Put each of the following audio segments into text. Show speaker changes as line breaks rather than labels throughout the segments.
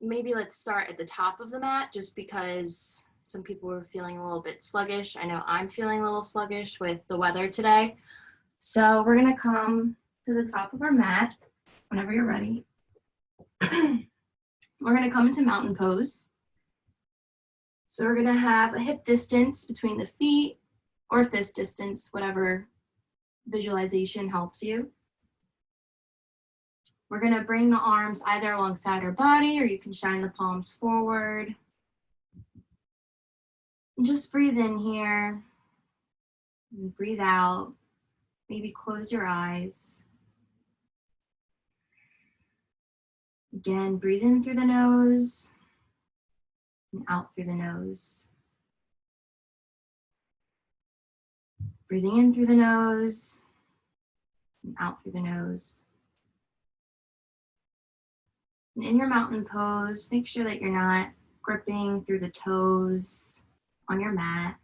maybe let's start at the top of the mat, just because some people were feeling a little bit sluggish. I know I'm feeling a little sluggish with the weather today. So we're gonna come to the top of our mat whenever you're ready. We're gonna come into mountain pose. So we're gonna have a hip distance between the feet or fist distance, whatever visualization helps you. We're gonna bring the arms either alongside our body, or you can shine the palms forward. And just breathe in here and breathe out. Maybe close your eyes. Again, breathe in through the nose and out through the nose. Breathing in through the nose and out through the nose. And in your mountain pose, make sure that you're not gripping through the toes on your mat.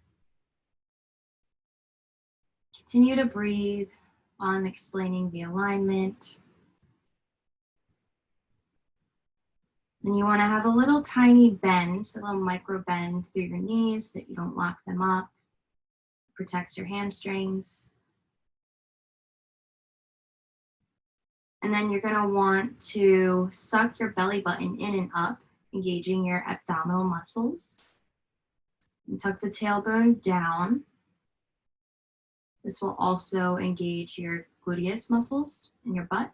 Continue to breathe while I'm explaining the alignment. Then you want to have a little tiny bend, so a little micro bend through your knees so that you don't lock them up. It protects your hamstrings. And then you're going to want to suck your belly button in and up, engaging your abdominal muscles. And tuck the tailbone down. This will also engage your gluteus muscles in your butt.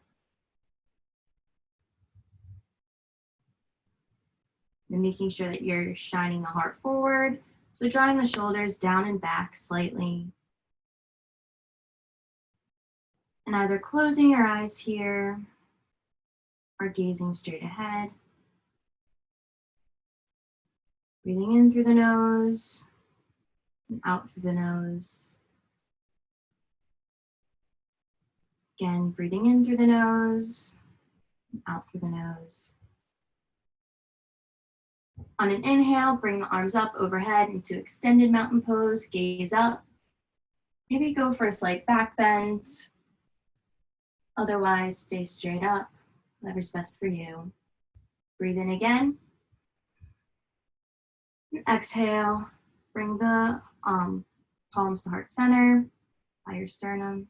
And making sure that you're shining the heart forward. So drawing the shoulders down and back slightly. And either closing your eyes here or gazing straight ahead. Breathing in through the nose and out through the nose. Again, breathing in through the nose and out through the nose. On an inhale, bring the arms up overhead into extended mountain pose, gaze up. Maybe go for a slight back bend. Otherwise, stay straight up, whatever's best for you. Breathe in again. And exhale, bring the palms to heart center by your sternum.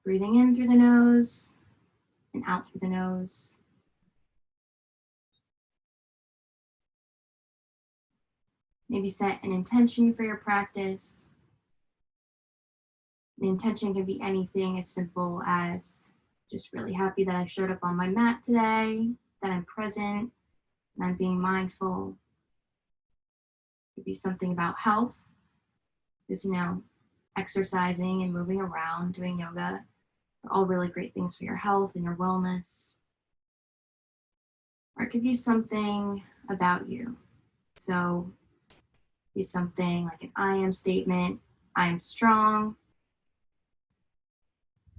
Breathing in through the nose and out through the nose. Maybe set an intention for your practice. The intention can be anything as simple as just really happy that I showed up on my mat today, that I'm present, and I'm being mindful. It could be something about health, because exercising and moving around, doing yoga, are all really great things for your health and your wellness. Or it could be something about you. So it could be something like an I am statement, I am strong,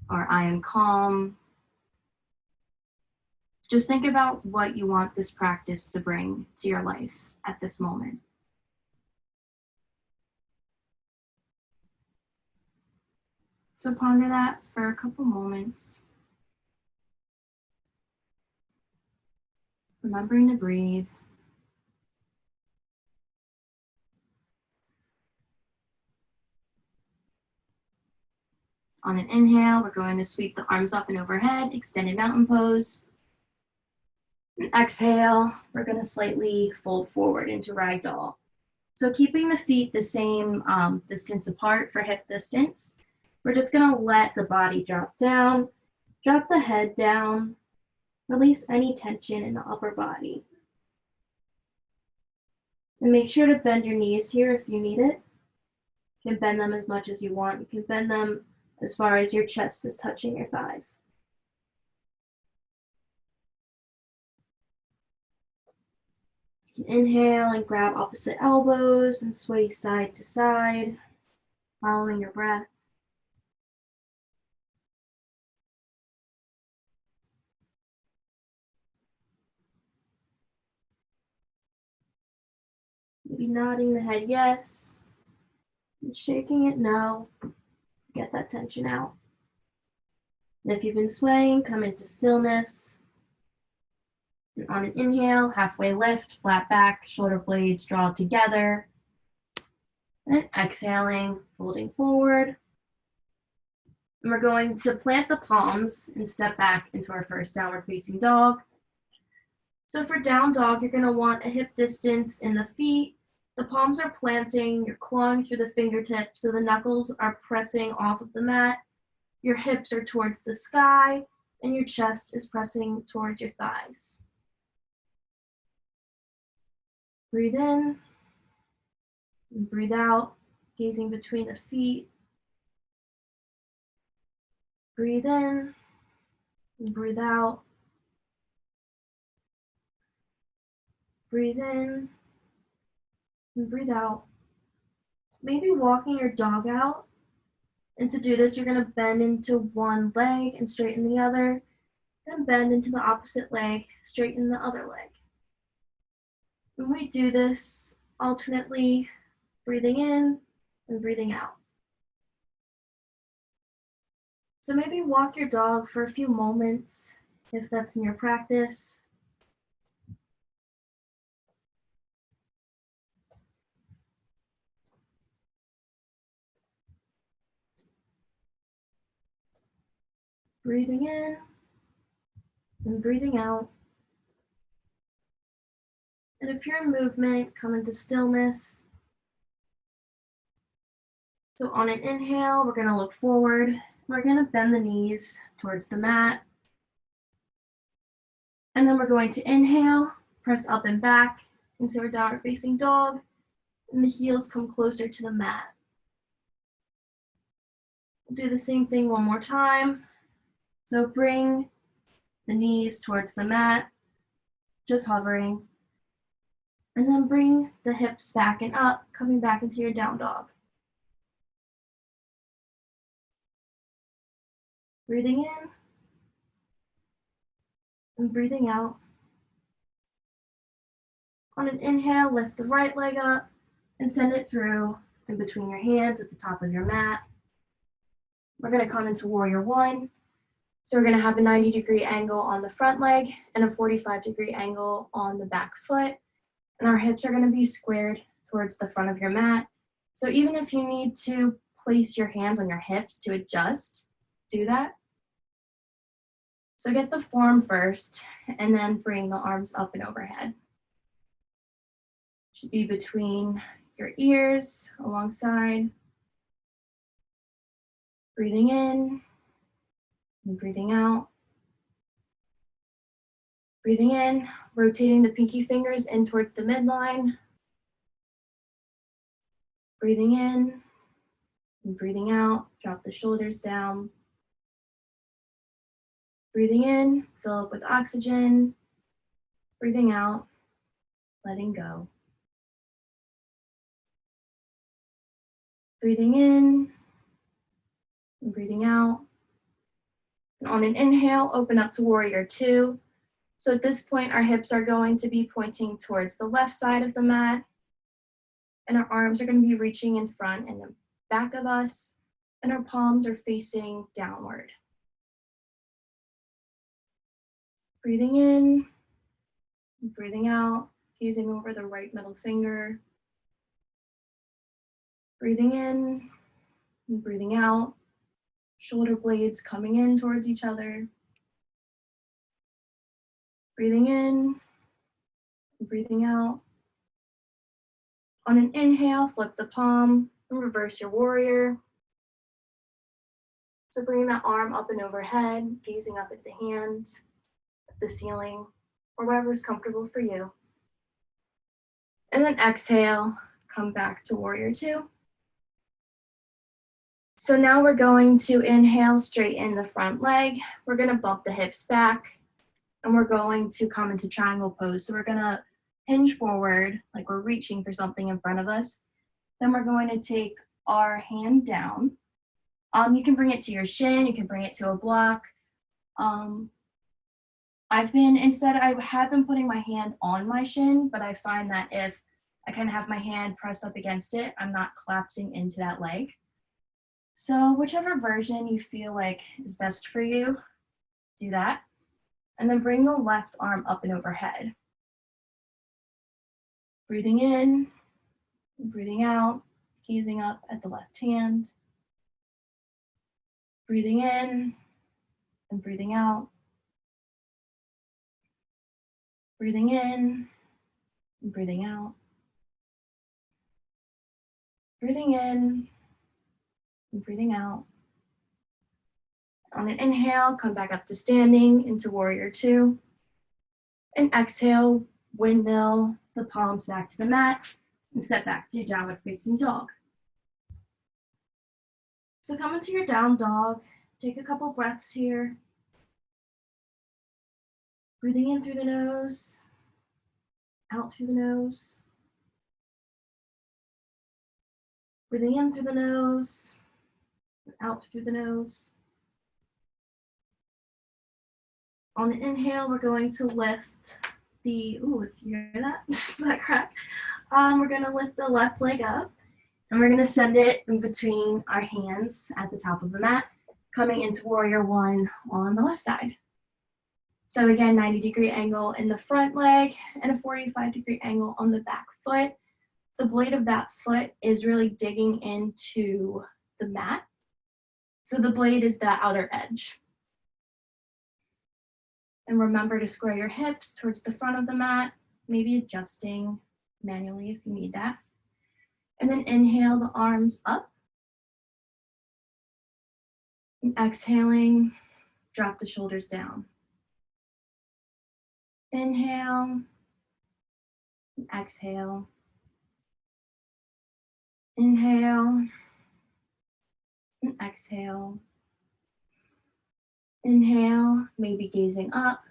or I am calm. Just think about what you want this practice to bring to your life at this moment. So ponder that for a couple moments. Remembering to breathe. On an inhale, we're going to sweep the arms up and overhead, extended mountain pose. And exhale, we're going to slightly fold forward into ragdoll. So keeping the feet the same distance apart for hip distance, we're just going to let the body drop down, drop the head down, release any tension in the upper body. And make sure to bend your knees here if you need it. You can bend them as much as you want. You can bend them as far as your chest is touching your thighs. You can inhale and grab opposite elbows and sway side to side, following your breath. Maybe nodding the head yes, and shaking it no, to get that tension out. And if you've been swaying, come into stillness. And on an inhale, halfway lift, flat back, shoulder blades draw together. And exhaling, folding forward. And we're going to plant the palms and step back into our first downward facing dog. So for down dog, you're going to want a hip distance in the feet. The palms are planting, you're clawing through the fingertips, so the knuckles are pressing off of the mat. Your hips are towards the sky, and your chest is pressing towards your thighs. Breathe in, and breathe out, gazing between the feet. Breathe in, and breathe out. Breathe in, and breathe out. Maybe walking your dog out. And to do this, you're going to bend into one leg and straighten the other, then bend into the opposite leg, straighten the other leg. When we do this, alternately breathing in and breathing out. So maybe walk your dog for a few moments, if that's in your practice. Breathing in and breathing out. And if you're in movement, come into stillness. So on an inhale, we're going to look forward. We're going to bend the knees towards the mat. And then we're going to inhale, press up and back into our downward facing dog, and the heels come closer to the mat. We'll do the same thing one more time. So bring the knees towards the mat, just hovering. And then bring the hips back and up, coming back into your down dog. Breathing in and breathing out. On an inhale, lift the right leg up and send it through in between your hands at the top of your mat. We're going to come into warrior one. So we're going to have a 90-degree angle on the front leg and a 45-degree angle on the back foot. And our hips are going to be squared towards the front of your mat. So even if you need to place your hands on your hips to adjust, do that. So get the form first and then bring the arms up and overhead. Should be between your ears, alongside. Breathing in and breathing out. Breathing in, rotating the pinky fingers in towards the midline. Breathing in and breathing out, drop the shoulders down. Breathing in, fill up with oxygen. Breathing out, letting go. Breathing in and breathing out. And on an inhale, open up to warrior two. So at this point, our hips are going to be pointing towards the left side of the mat, and our arms are going to be reaching in front and the back of us, and our palms are facing downward. Breathing in, breathing out, gazing over the right middle finger. Breathing in and breathing out, shoulder blades coming in towards each other. Breathing in and breathing out. On an inhale, flip the palm and reverse your warrior. So bringing that arm up and overhead, gazing up at the hands, at the ceiling, or wherever is comfortable for you. And then exhale, come back to warrior two. So now we're going to inhale, straighten the front leg. We're going to bump the hips back, and we're going to come into triangle pose. So we're going to hinge forward, like we're reaching for something in front of us. Then we're going to take our hand down. You can bring it to your shin, you can bring it to a block. I had been putting my hand on my shin, but I find that if I kind of have my hand pressed up against it, I'm not collapsing into that leg. So whichever version you feel like is best for you, do that. And then bring the left arm up and overhead. Breathing in, breathing out, gazing up at the left hand. Breathing in and breathing out. Breathing in and breathing out. Breathing in and breathing out. On an inhale, come back up to standing into warrior two. And exhale, windmill the palms back to the mat and step back to your downward facing dog. So come into your down dog. Take a couple breaths here. Breathing in through the nose, out through the nose. Breathing in through the nose, out through the nose. On the inhale, we're going to lift the, ooh, if you hear that, that crack. We're gonna lift the left leg up and we're gonna send it in between our hands at the top of the mat, coming into warrior one on the left side. So again, 90-degree angle in the front leg and a 45-degree angle on the back foot. The blade of that foot is really digging into the mat. So the blade is the outer edge. And remember to square your hips towards the front of the mat, maybe adjusting manually if you need that. And then inhale the arms up. And exhaling, drop the shoulders down. Inhale, and exhale. Inhale, and exhale. Inhale, maybe gazing up.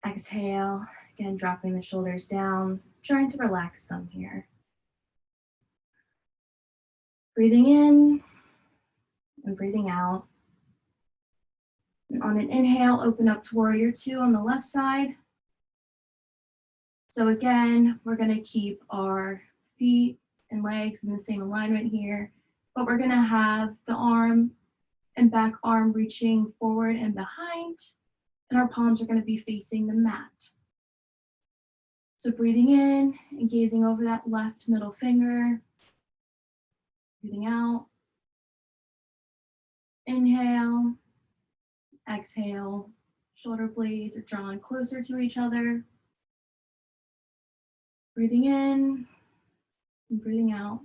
Exhale, again, dropping the shoulders down, trying to relax them here. Breathing in and breathing out. And on an inhale, open up to warrior two on the left side. So again, we're gonna keep our feet and legs in the same alignment here, but we're gonna have the arm and back arm reaching forward and behind, and our palms are gonna be facing the mat. So breathing in and gazing over that left middle finger. Breathing out. Inhale, exhale. Shoulder blades are drawn closer to each other. Breathing in and breathing out.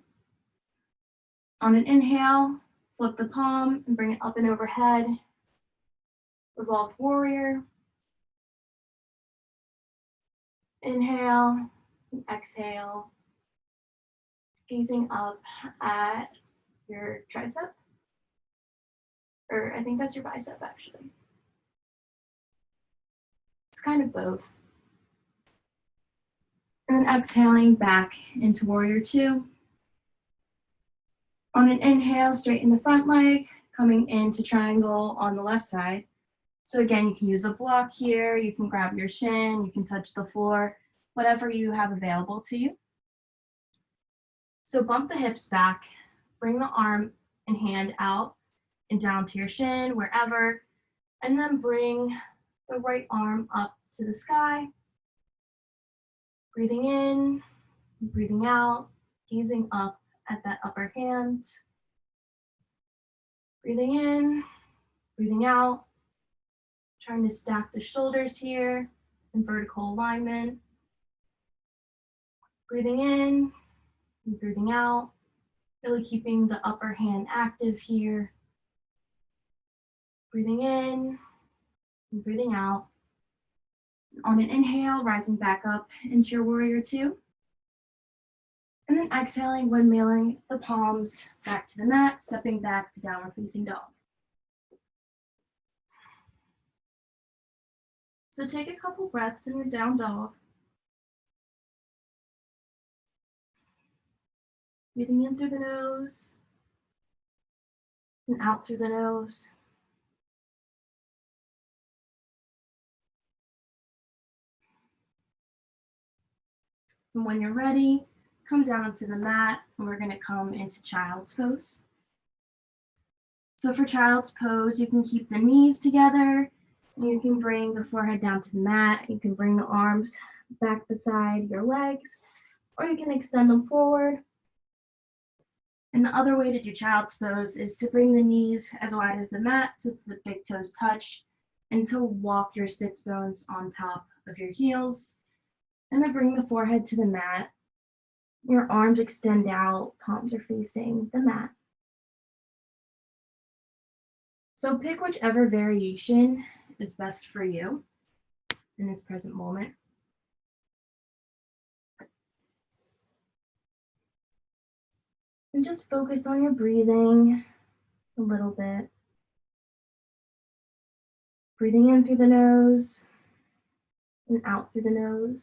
On an inhale, flip the palm and bring it up and overhead. Revolved warrior. Inhale and exhale. Gazing up at your tricep. Or I think that's your bicep actually. It's kind of both. And then exhaling back into warrior two. On an inhale, straighten the front leg, coming into triangle on the left side. So again, you can use a block here, you can grab your shin, you can touch the floor, whatever you have available to you. So bump the hips back, bring the arm and hand out and down to your shin, wherever, and then bring the right arm up to the sky. Breathing in, breathing out, gazing up at that upper hand. Breathing in, breathing out, trying to stack the shoulders here in vertical alignment. Breathing in and breathing out, really keeping the upper hand active here. Breathing in and breathing out. On an inhale, rising back up into your warrior two. And then exhaling, windmilling the palms back to the mat, stepping back to downward facing dog. So take a couple breaths in your down dog. Breathing in through the nose and out through the nose. And when you're ready, come down onto the mat and we're going to come into child's pose. So for child's pose, you can keep the knees together. You can bring the forehead down to the mat. You can bring the arms back beside your legs, or you can extend them forward. And the other way to do child's pose is to bring the knees as wide as the mat so that the big toes touch, and to walk your sits bones on top of your heels. And then bring the forehead to the mat. Your arms extend out, palms are facing the mat. So pick whichever variation is best for you in this present moment. And just focus on your breathing a little bit. Breathing in through the nose and out through the nose.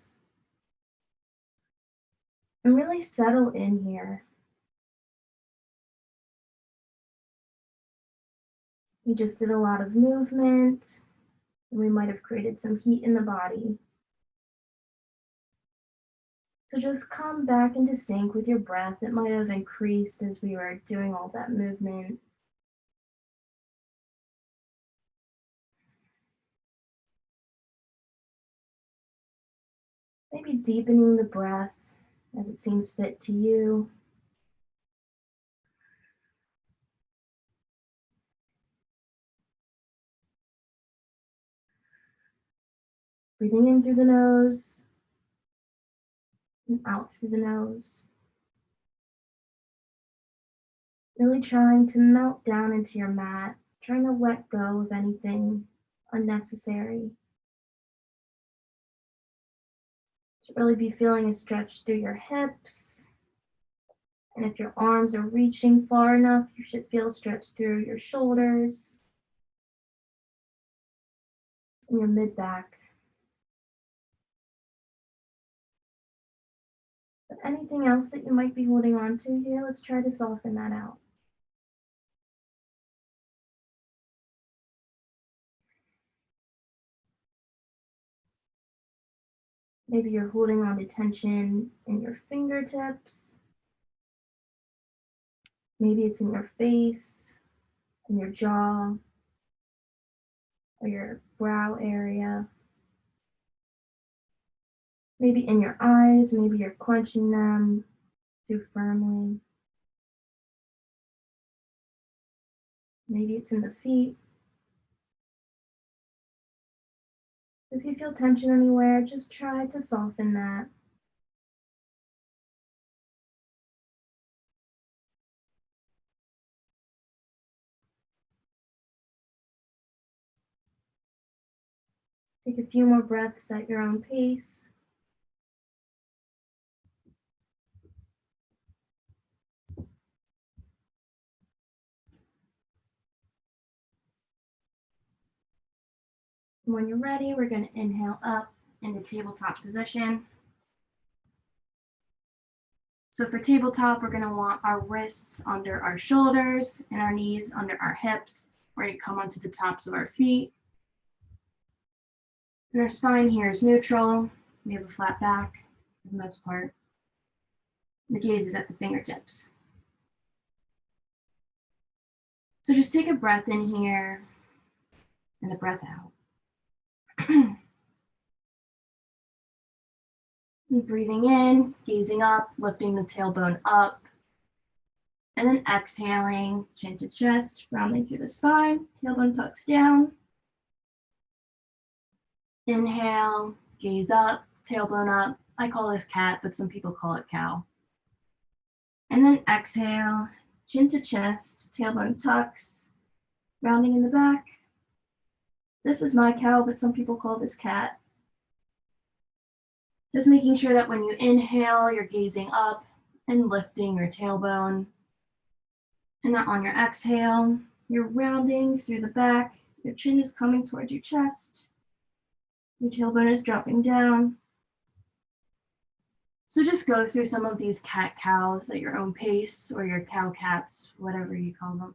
And really settle in here. We just did a lot of movement, and we might have created some heat in the body. So just come back into sync with your breath. It might have increased as we were doing all that movement. Maybe deepening the breath as it seems fit to you. Breathing in through the nose and out through the nose. Really trying to melt down into your mat, trying to let go of anything unnecessary. Should really be feeling a stretch through your hips. And if your arms are reaching far enough, you should feel stretch through your shoulders and your mid-back. But anything else that you might be holding on to here, let's try to soften that out. Maybe you're holding on to tension in your fingertips. Maybe it's in your face, in your jaw, or your brow area. Maybe in your eyes, maybe you're clenching them too firmly. Maybe it's in the feet. If you feel tension anywhere, just try to soften that. Take a few more breaths at your own pace. And when you're ready, we're going to inhale up into tabletop position. So for tabletop, we're going to want our wrists under our shoulders and our knees under our hips. We're going to come onto the tops of our feet. And our spine here is neutral. We have a flat back for the most part. The gaze is at the fingertips. So just take a breath in here and a breath out. And breathing in, gazing up, lifting the tailbone up. And then exhaling, chin to chest, rounding through the spine, tailbone tucks down. Inhale, gaze up, tailbone up. I call this cat, but some people call it cow. And then exhale, chin to chest, tailbone tucks, rounding in the back. This is my cow, but some people call this cat. Just making sure that when you inhale, you're gazing up and lifting your tailbone. And that on your exhale, you're rounding through the back. Your chin is coming towards your chest. Your tailbone is dropping down. So just go through some of these cat-cows at your own pace, or your cow-cats, whatever you call them.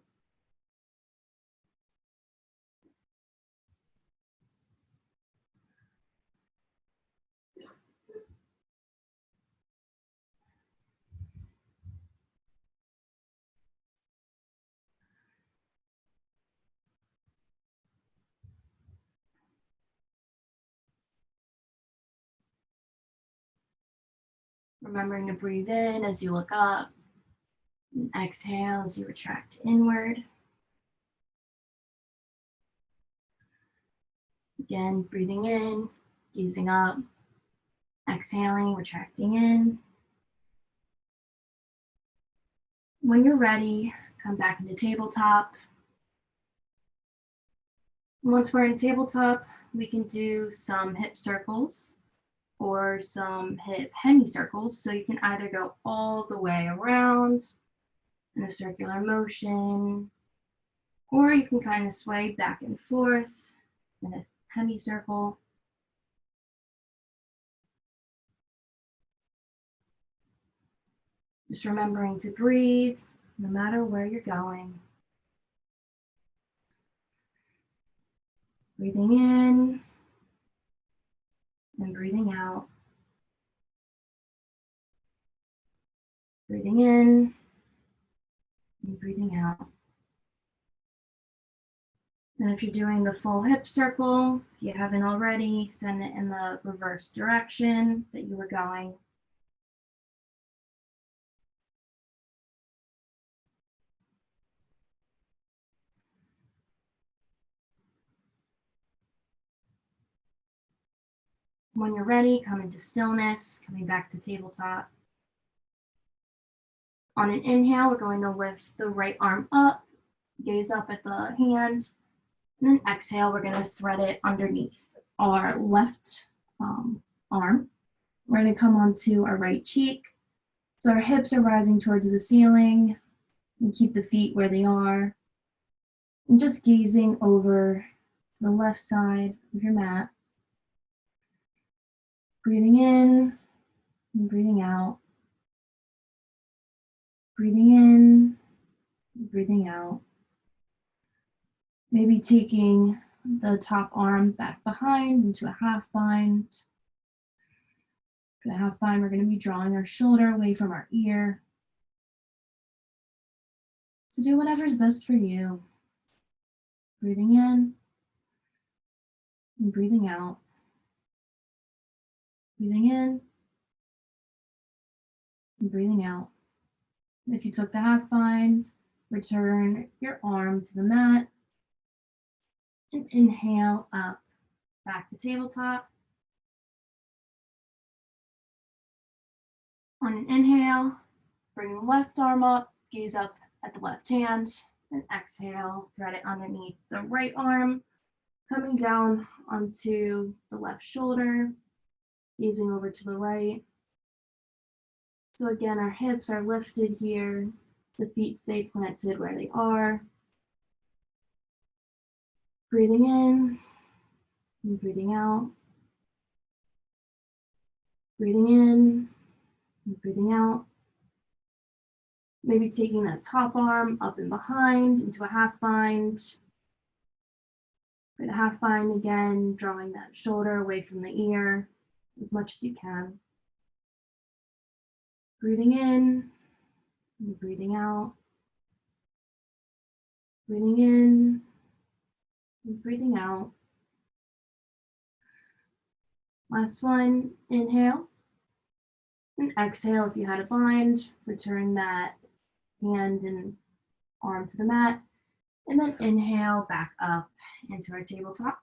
Remembering to breathe in as you look up, and exhale as you retract inward. Again, breathing in, gazing up, exhaling, retracting in. When you're ready, come back into tabletop. Once we're in tabletop, we can do some hip circles or some hip hemicircles. So you can either go all the way around in a circular motion, or you can kind of sway back and forth in a hemicircle. Just remembering to breathe no matter where you're going. Breathing in and breathing out. Breathing in and breathing out. And if you're doing the full hip circle, if you haven't already, send it in the reverse direction that you were going. When you're ready, come into stillness, coming back to tabletop. On an inhale, we're going to lift the right arm up, gaze up at the hand, and then exhale, we're going to thread it underneath our left arm. We're going to come onto our right cheek. So our hips are rising towards the ceiling, and keep the feet where they are. And just gazing over the left side of your mat. Breathing in and breathing out. Breathing in and breathing out. Maybe taking the top arm back behind into a half bind. For the half bind, we're going to be drawing our shoulder away from our ear. So do whatever's best for you. Breathing in and breathing out. Breathing in and breathing out. If you took the half bind, return your arm to the mat and inhale up, back to tabletop. On an inhale, bring the left arm up, gaze up at the left hand, and exhale, thread it underneath the right arm, coming down onto the left shoulder, gazing over to the right. So again, our hips are lifted here, the feet stay planted where they are. Breathing in and breathing out. Breathing in and breathing out. Maybe taking that top arm up and behind into a half bind. For the half bind again, drawing that shoulder away from the ear as much as you can. Breathing in and breathing out. Breathing in and breathing out. Last one, inhale. And exhale if you had a bind. Return that hand and arm to the mat. And then inhale back up into our tabletop.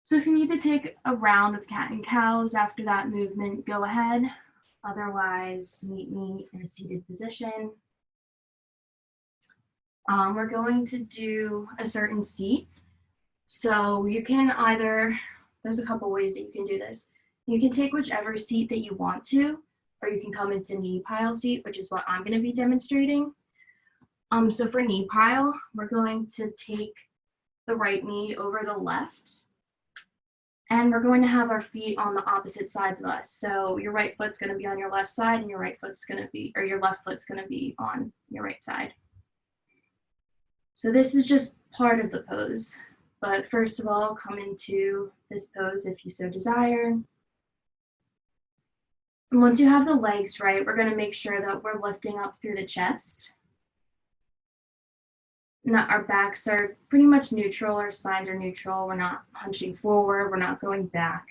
So if you need to take a round of cat and cows after that movement, go ahead. Otherwise, meet me in a seated position. We're going to do a certain seat. So you can either, there's a couple ways that you can do this. You can take whichever seat that you want to, or you can come into knee pile seat, which is what I'm going to be demonstrating. So for knee pile, we're going to take the right knee over the left, and we're going to have our feet on the opposite sides of us. So your right foot's going to be on your left side, and your right foot's going to be, or your left foot's going to be on your right side. So this is just part of the pose. But first of all, come into this pose if you so desire. And once you have the legs right, we're going to make sure that we're lifting up through the chest. And that our backs are pretty much neutral, our spines are neutral. We're not hunching forward, we're not going back.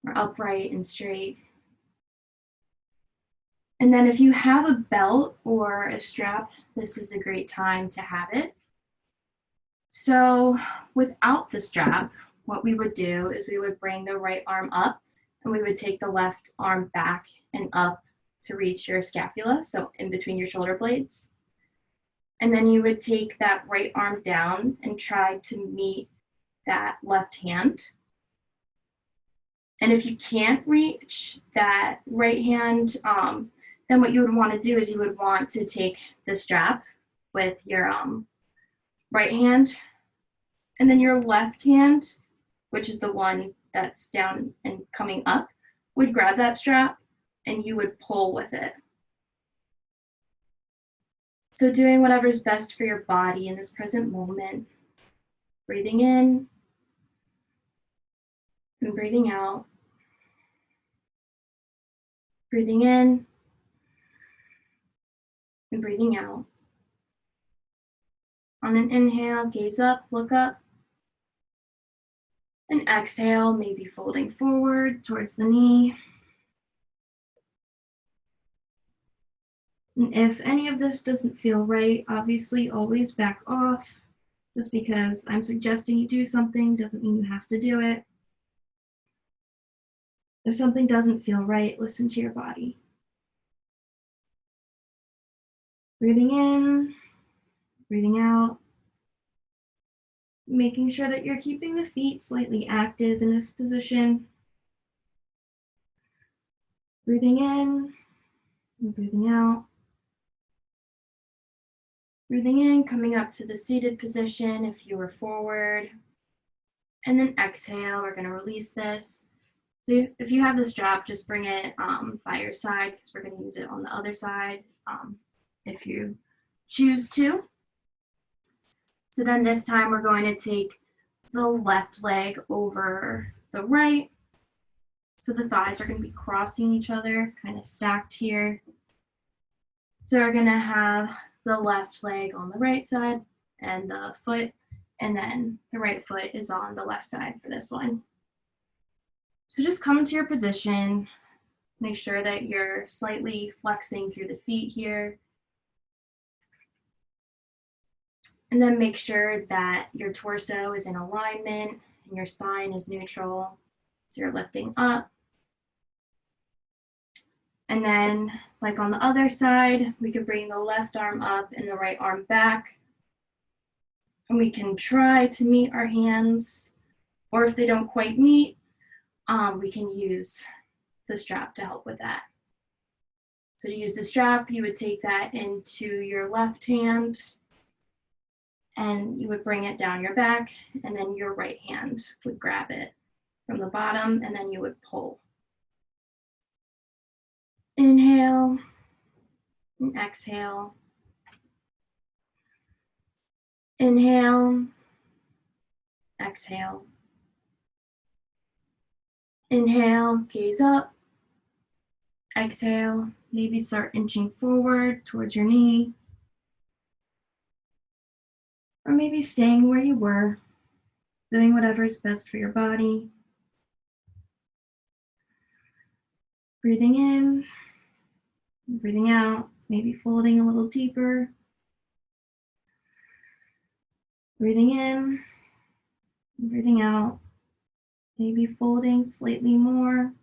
or upright and straight. And then if you have a belt or a strap, this is a great time to have it. So without the strap, what we would do is we would bring the right arm up and we would take the left arm back and up to reach your scapula, so in between your shoulder blades. And then you would take that right arm down and try to meet that left hand. And if you can't reach that right hand, then what you would want to do is you would want to take the strap with your right hand, and then your left hand, which is the one that's down and coming up, would grab that strap and you would pull with it. So doing whatever's best for your body in this present moment. Breathing in and breathing out. Breathing in and breathing out. On an inhale, gaze up, look up. And exhale, maybe folding forward towards the knee. And if any of this doesn't feel right, obviously always back off. Just because I'm suggesting you do something doesn't mean you have to do it. If something doesn't feel right, listen to your body. Breathing in, breathing out. Making sure that you're keeping the feet slightly active in this position. Breathing in and breathing out. Breathing in, coming up to the seated position if you were forward. And then exhale, we're going to release this. So if you have the strap, just bring it by your side because we're going to use it on the other side if you choose to. So then this time we're going to take the left leg over the right. So the thighs are going to be crossing each other, kind of stacked here. So we're going to have the left leg on the right side and the foot, and then the right foot is on the left side for this one. So just come into your position. Make sure that you're slightly flexing through the feet here. And then make sure that your torso is in alignment and your spine is neutral. So you're lifting up. And then, like on the other side, we could bring the left arm up and the right arm back. And we can try to meet our hands, or if they don't quite meet, we can use the strap to help with that. So to use the strap, you would take that into your left hand and you would bring it down your back, and then your right hand would grab it from the bottom and then you would pull. Inhale and exhale. Inhale, exhale. Inhale, gaze up. Exhale, maybe start inching forward towards your knee. Or maybe staying where you were, doing whatever is best for your body. Breathing in, breathing out, maybe folding a little deeper. Breathing in, breathing out, maybe folding slightly more.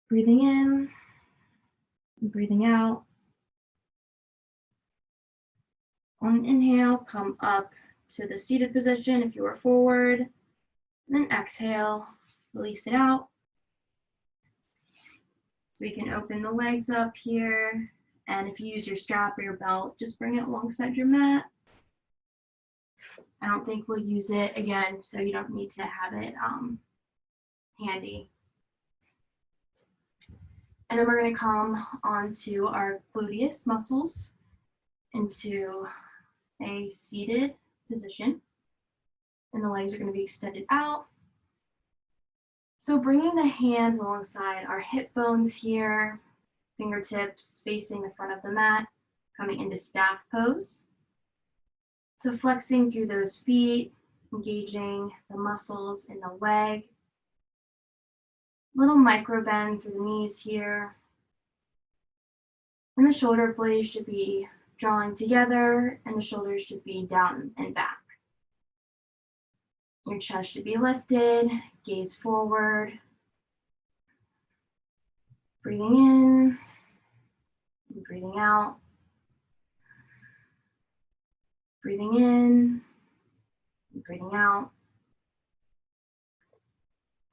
Breathing in, breathing out. On inhale, come up to the seated position if you are forward. And then exhale, release it out. So we can open the legs up here. And if you use your strap or your belt, just bring it alongside your mat. I don't think we'll use it again, so you don't need to have it handy. And then we're going to come onto our gluteus muscles into a seated position. And the legs are going to be extended out. So bringing the hands alongside our hip bones here, fingertips facing the front of the mat, coming into staff pose. So flexing through those feet, engaging the muscles in the leg. Little micro bend through the knees here. And the shoulder blades should be drawing together and the shoulders should be down and back. Your chest should be lifted, gaze forward. Breathing in, and breathing out. Breathing in, and breathing out.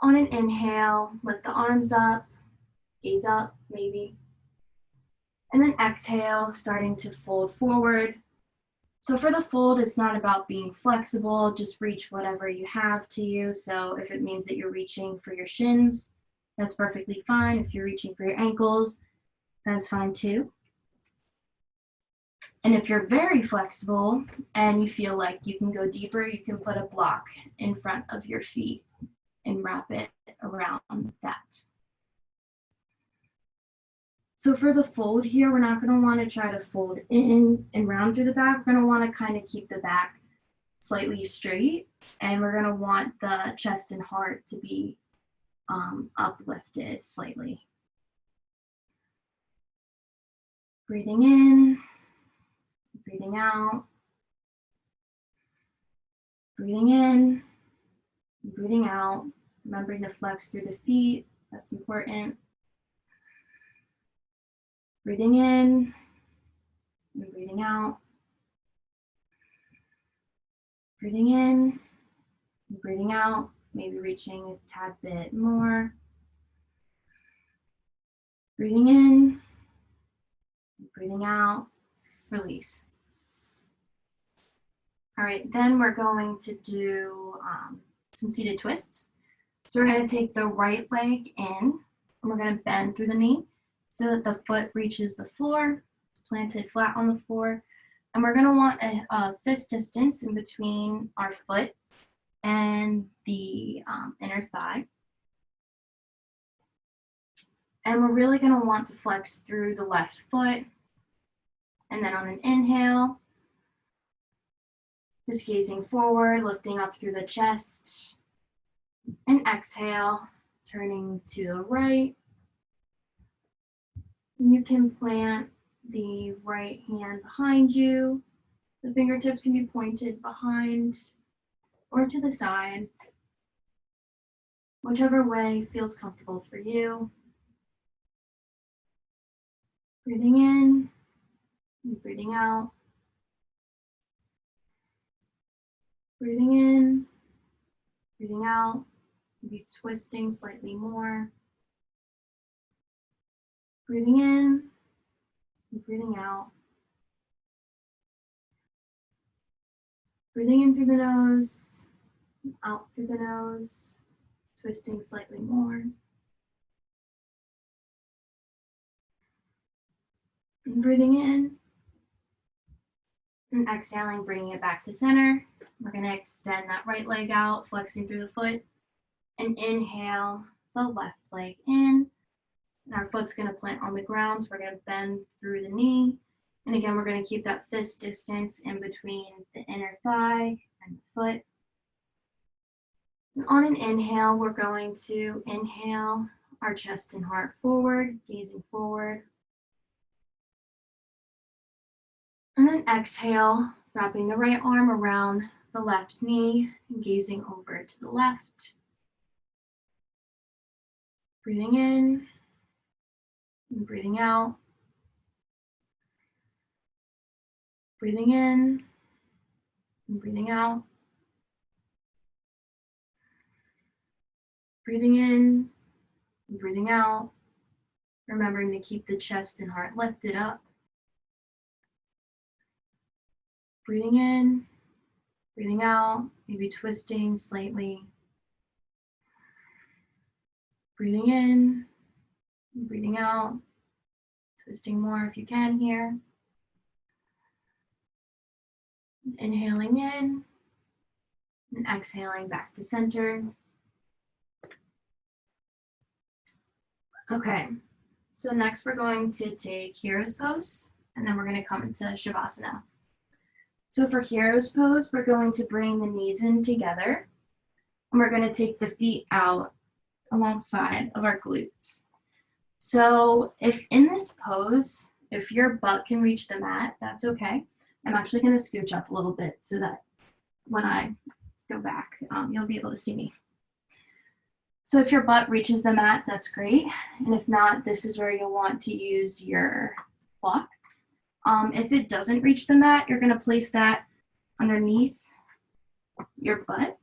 On an inhale, lift the arms up, gaze up maybe. And then exhale, starting to fold forward. So for the fold, it's not about being flexible, just reach whatever you have to you. So if it means that you're reaching for your shins, that's perfectly fine. If you're reaching for your ankles, that's fine too. And if you're very flexible and you feel like you can go deeper, you can put a block in front of your feet and wrap it around that. So for the fold here, we're not going to want to try to fold in and round through the back. We're going to want to kind of keep the back slightly straight, and we're going to want the chest and heart to be uplifted slightly. Breathing in, breathing out, breathing in, breathing out. Remembering to flex through the feet, that's important. Breathing in and breathing out. Breathing in and breathing out, maybe reaching a tad bit more. Breathing in, breathing out, release. All right, then we're going to do some seated twists. So we're going to take the right leg in, and we're going to bend through the knee so that the foot reaches the floor, it's planted flat on the floor. And we're going to want a fist distance in between our foot and the inner thigh. And we're really going to want to flex through the left foot. And then on an inhale, just gazing forward, lifting up through the chest. And exhale, turning to the right. And you can plant the right hand behind you. The fingertips can be pointed behind or to the side, whichever way feels comfortable for you. Breathing in and breathing out. Breathing in, breathing out. Maybe twisting slightly more. Breathing in and breathing out. Breathing in through the nose, out through the nose, twisting slightly more. And breathing in and exhaling, bringing it back to center. We're going to extend that right leg out, flexing through the foot, and inhale the left leg in. And our foot's going to plant on the ground, so we're going to bend through the knee. And again, we're going to keep that fist distance in between the inner thigh and the foot. And on an inhale, we're going to inhale our chest and heart forward, gazing forward. And then exhale, wrapping the right arm around the left knee and gazing over to the left. Breathing in and breathing out. Breathing in and breathing out. Breathing in and breathing out. Remembering to keep the chest and heart lifted up. Breathing in, breathing out, maybe twisting slightly. Breathing in, and breathing out, twisting more if you can here. Inhaling in and exhaling back to center. Okay, so next we're going to take Hero's Pose, and then we're going to come into Shavasana. So for hero's pose, we're going to bring the knees in together, and we're going to take the feet out alongside of our glutes. So if in this pose, if your butt can reach the mat, that's okay. I'm actually going to scooch up a little bit so that when I go back, you'll be able to see me. So if your butt reaches the mat, that's great. And if not, this is where you'll want to use your block. If it doesn't reach the mat, you're going to place that underneath your butt.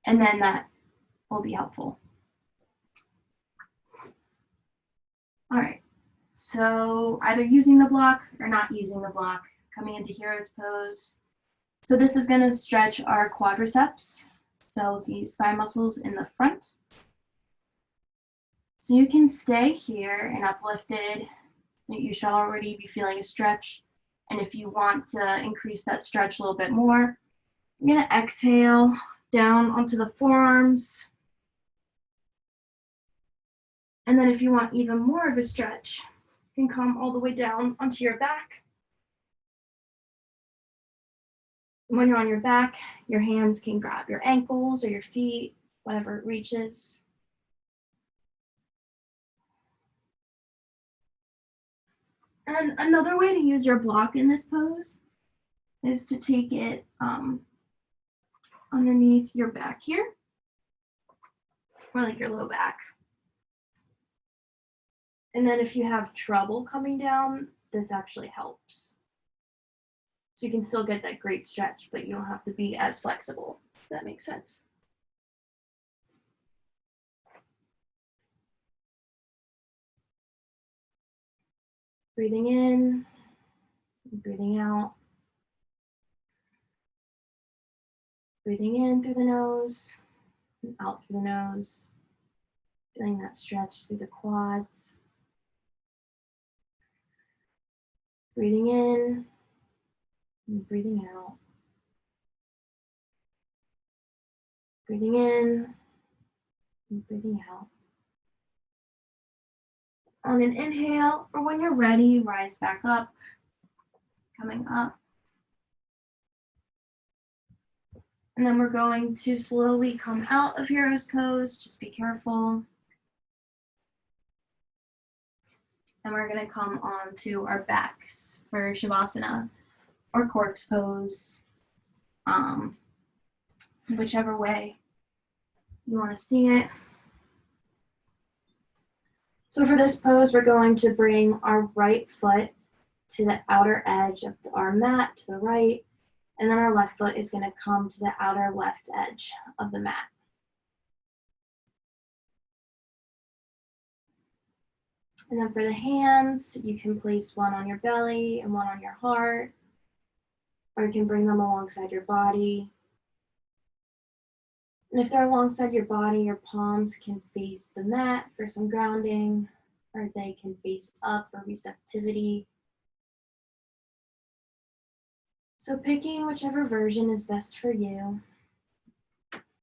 And then that will be helpful. All right, so either using the block or not using the block, coming into hero's pose. So this is going to stretch our quadriceps, so these thigh muscles in the front. So you can stay here and uplifted. You should already be feeling a stretch. And if you want to increase that stretch a little bit more, you're going to exhale down onto the forearms. And then if you want even more of a stretch, you can come all the way down onto your back. When you're on your back, your hands can grab your ankles or your feet, whatever it reaches. And another way to use your block in this pose is to take it underneath your back here, or like your low back. And then if you have trouble coming down, this actually helps. So you can still get that great stretch, but you don't have to be as flexible, if that makes sense. Breathing in, breathing out. Breathing in through the nose, and out through the nose. Feeling that stretch through the quads. Breathing in, and breathing out. Breathing in, and breathing out. On an inhale, or when you're ready, rise back up, coming up. And then we're going to slowly come out of hero's pose, just be careful. And we're gonna come onto our backs for Shavasana or corpse pose, whichever way you wanna see it. So for this pose, we're going to bring our right foot to the outer edge of our mat to the right, and then our left foot is going to come to the outer left edge of the mat. And then for the hands, you can place one on your belly and one on your heart, or you can bring them alongside your body. And if they're alongside your body, your palms can face the mat for some grounding, or they can face up for receptivity. So picking whichever version is best for you.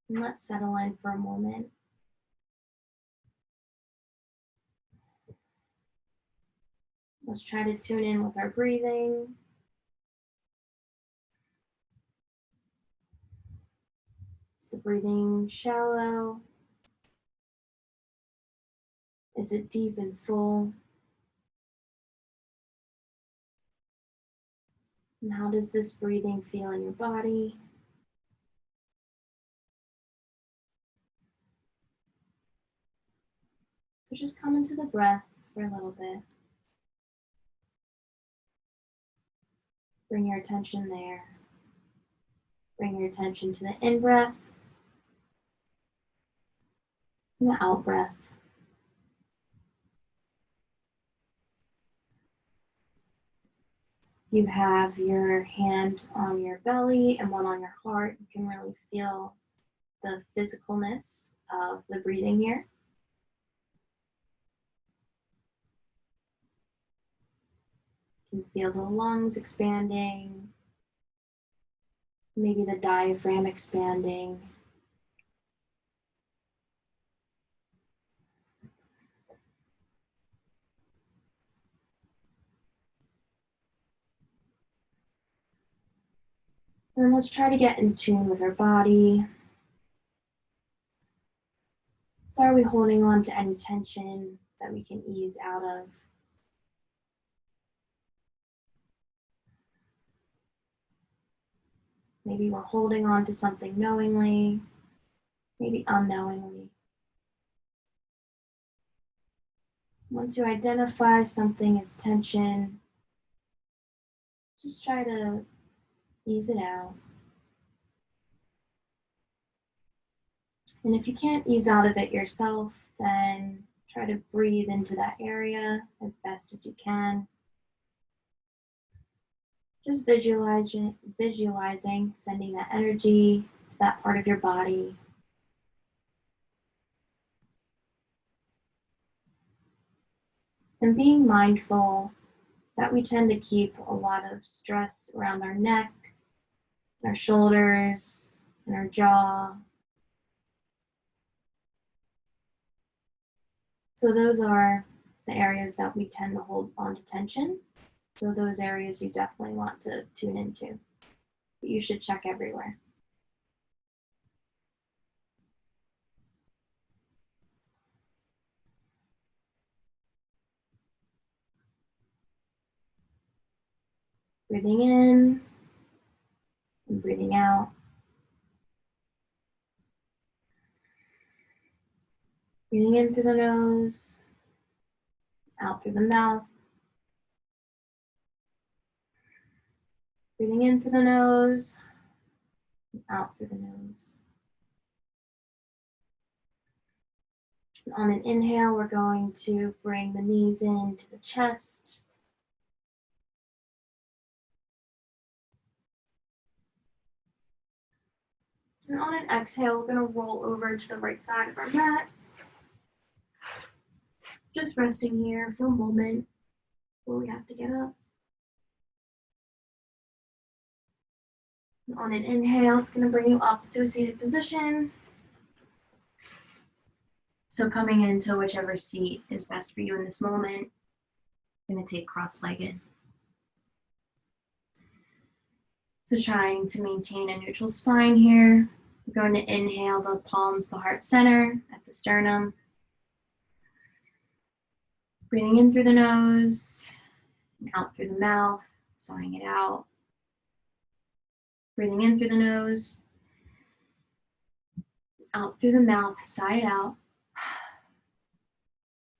And let's settle in for a moment. Let's try to tune in with our breathing. Is the breathing shallow? Is it deep and full? And how does this breathing feel in your body? So just come into the breath for a little bit. Bring your attention there. Bring your attention to the in-breath and the out-breath. You have your hand on your belly and one on your heart. You can really feel the physicalness of the breathing here. You can feel the lungs expanding, maybe the diaphragm expanding. And then let's try to get in tune with our body. So are we holding on to any tension that we can ease out of? Maybe we're holding on to something knowingly, maybe unknowingly. Once you identify something as tension, just try to ease it out. And if you can't ease out of it yourself, then try to breathe into that area as best as you can. Just visualizing, sending that energy to that part of your body. And being mindful that we tend to keep a lot of stress around our neck, our shoulders, and our jaw. So those are the areas that we tend to hold on to tension. So those areas you definitely want to tune into. But you should check everywhere. Breathing in and breathing out. Breathing in through the nose, out through the mouth. Breathing in through the nose, and out through the nose. And on an inhale, we're going to bring the knees into the chest. And on an exhale, we're going to roll over to the right side of our mat. Just resting here for a moment before we have to get up. And on an inhale, it's going to bring you up to a seated position. So coming into whichever seat is best for you in this moment, I'm going to take cross-legged. So trying to maintain a neutral spine here. We're going to inhale the palms to heart center at the sternum. Breathing in through the nose and out through the mouth, sighing it out. Breathing in through the nose, out through the mouth, sigh it out.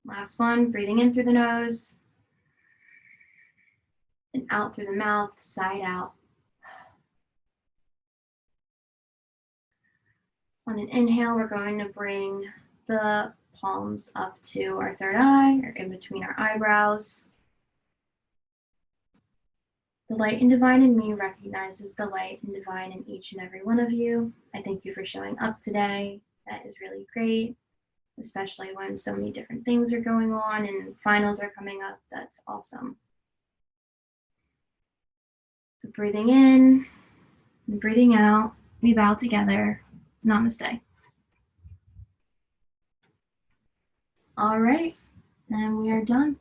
Last one, breathing in through the nose and out through the mouth, sigh it out. On an inhale, we're going to bring the palms up to our third eye or in between our eyebrows. The light and divine in me recognizes the light and divine in each and every one of you. I thank you for showing up today. That is really great, especially when so many different things are going on and finals are coming up. That's awesome. So breathing in and breathing out, we bow together. Namaste. All right, and we are done.